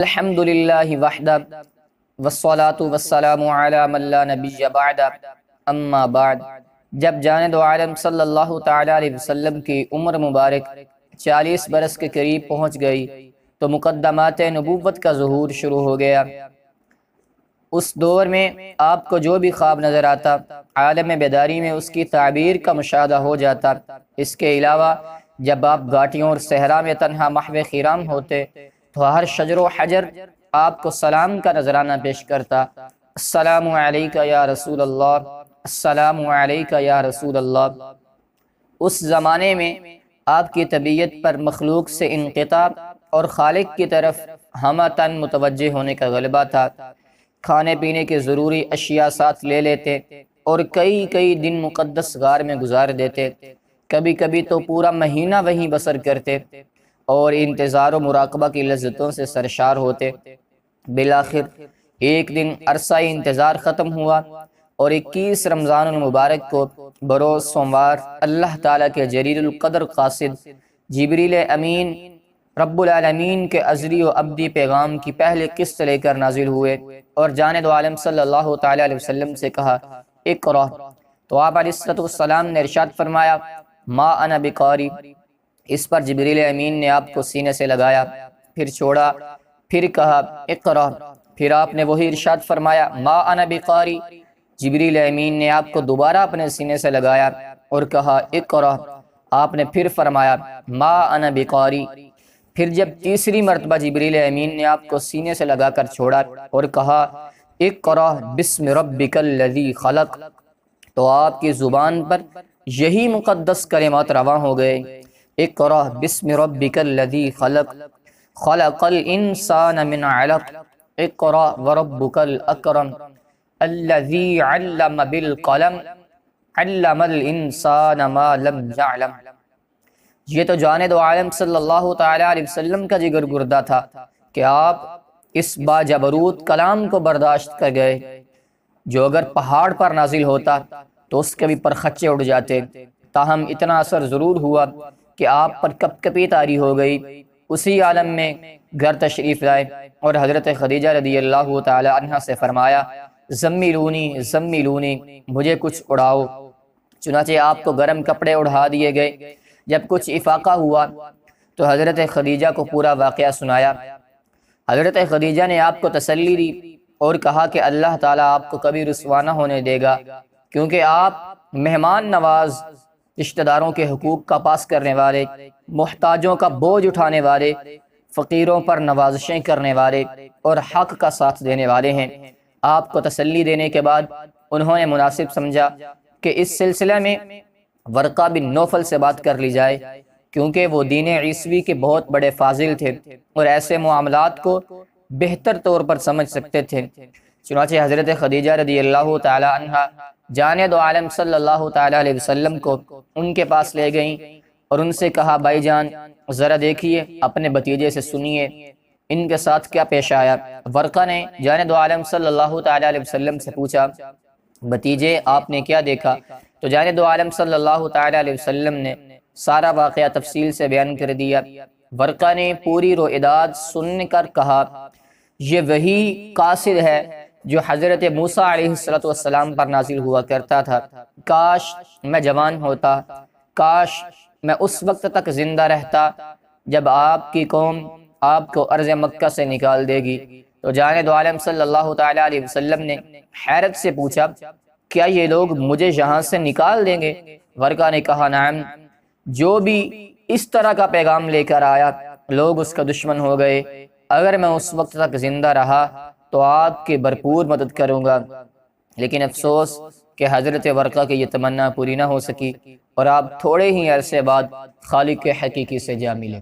الحمدللہ وحدہ والصلاة والسلام علی من لا نبی بعد اما بعد۔ جب جانے دو عالم صلی اللہ تعالی علیہ وسلم کی عمر مبارک 40 برس کے قریب پہنچ گئی تو مقدمات نبوت کا ظہور شروع ہو گیا۔ اس دور میں آپ کو جو بھی خواب نظر آتا عالم بیداری میں اس کی تعبیر کا مشاہدہ ہو جاتا۔ اس کے علاوہ جب آپ گھاٹیوں اور صحرا میں تنہا محو خیرام ہوتے تو ہر شجر و حجر آپ کو سلام کا نذرانہ پیش کرتا۔ السلام علیکہ یا رسول اللہ، السلام علیکہ یا رسول اللہ۔ اس زمانے میں آپ کی طبیعت پر مخلوق سے انقطاع اور خالق کی طرف ہمہ تن متوجہ ہونے کا غلبہ تھا۔ کھانے پینے کے ضروری اشیاء ساتھ لے لیتے اور کئی دن مقدس غار میں گزار دیتے، کبھی کبھی تو پورا مہینہ وہیں بسر کرتے اور انتظار و مراقبہ کی لذتوں سے سرشار ہوتے۔ بالآخر ایک دن عرصہ انتظار ختم ہوا اور 21 رمضان المبارک کو بروز سوموار اللہ تعالیٰ کے جلیل القدر قاصد جبریل امین رب العالمین کے ازلی و ابدی پیغام کی پہلی قسط لے کر نازل ہوئے اور جانے دو عالم صلی اللہ تعالیٰ علیہ وسلم سے کہا اقرأ، تو آپ علیہ السلام نے ارشاد فرمایا ما انا بقاری۔ اس پر جبریل امین نے آپ کو سینے سے لگایا، پھر چھوڑا، پھر کہا اقرأ، پھر آپ نے وہی ارشاد فرمایا ما انا بقاری۔ جبریل امین نے آپ کو دوبارہ اپنے سینے سے لگایا اور کہا اقرأ، آپ نے پھر فرمایا ما انا بقاری۔ پھر جب تیسری مرتبہ جبریل امین نے آپ کو سینے سے لگا کر چھوڑا اور کہا اقرأ بسم ربک الذی خلق، تو آپ کی زبان پر یہی مقدس کلمات رواں ہو گئے، اقرأ بسم ربک الذی خلق، خلق الانسان من علق، اقرأ وربک الاکرم، الذی علم بالقلم، علم الانسان ما لم یعلم۔ یہ تو جانے دو عالم صلی اللہ تعالی علیہ وسلم کا جگر گردہ تھا کہ آپ اس باجبروت کلام کو برداشت کر گئے جو اگر پہاڑ پر نازل ہوتا تو اس کے بھی پرخچے اڑ جاتے۔ تاہم اتنا اثر ضرور ہوا کہ آپ پر کپ کپی طاری ہو گئی۔ اسی عالم میں گھر تشریف لائے اور حضرت خدیجہ رضی اللہ تعالی عنہا سے فرمایا زملونی زملونی، مجھے کچھ اڑاؤ۔ چنانچہ آپ کو گرم کپڑے اڑا دیے گئے۔ جب کچھ افاقہ ہوا تو حضرت خدیجہ کو پورا واقعہ سنایا۔ حضرت خدیجہ نے آپ کو تسلی دی اور کہا کہ اللہ تعالیٰ آپ کو کبھی رسوا نہ ہونے دے گا، کیونکہ آپ مہمان نواز، رشتہ داروں کے حقوق کا پاس کرنے والے، محتاجوں کا بوجھ اٹھانے والے، فقیروں پر نوازشیں کرنے والے اور حق کا ساتھ دینے والے ہیں۔ آپ کو تسلی دینے کے بعد انہوں نے مناسب سمجھا کہ اس سلسلہ میں ورقہ بن نوفل سے بات کر لی جائے، کیونکہ وہ دین عیسوی کے بہت بڑے فاضل تھے اور ایسے معاملات کو بہتر طور پر سمجھ سکتے تھے۔ چنانچہ حضرت خدیجہ رضی اللہ تعالی عنہا جانے دو عالم صلی اللہ تعالی علیہ وسلم کو ان کے پاس لے گئیں اور ان سے کہا بھائی جان ذرا دیکھیے، اپنے بھتیجے سے سنیے ان کے ساتھ کیا پیش آیا۔ ورقہ نے جانے دو عالم صلی اللہ تعالی علیہ وسلم سے پوچھا بھتیجے آپ نے کیا دیکھا؟ تو جانے دو عالم صلی اللہ تعالی علیہ وسلم نے سارا واقعہ تفصیل سے بیان کر دیا۔ ورقہ نے پوری روایت سن کر کہا یہ وہی قاصد ہے جو حضرت موسیٰ علیہ السلام پر نازل ہوا کرتا تھا۔ کاش میں جوان ہوتا، کاش میں اس وقت تک زندہ رہتا جب آپ کی قوم آپ کو ارض مکہ سے نکال دے گی۔ تو جانے دو عالم صلی اللہ تعالی علیہ وسلم نے حیرت سے پوچھا کیا یہ لوگ مجھے یہاں سے نکال دیں گے؟ ورقہ نے کہا نعم، جو بھی اس طرح کا پیغام لے کر آیا لوگ اس کا دشمن ہو گئے۔ اگر میں اس وقت تک زندہ رہا تو آپ کی بھرپور مدد کروں گا، لیکن افسوس کہ حضرت ورقہ کی یہ تمنا پوری نہ ہو سکی اور آپ تھوڑے ہی عرصے بعد خالق حقیقی سے جا ملے۔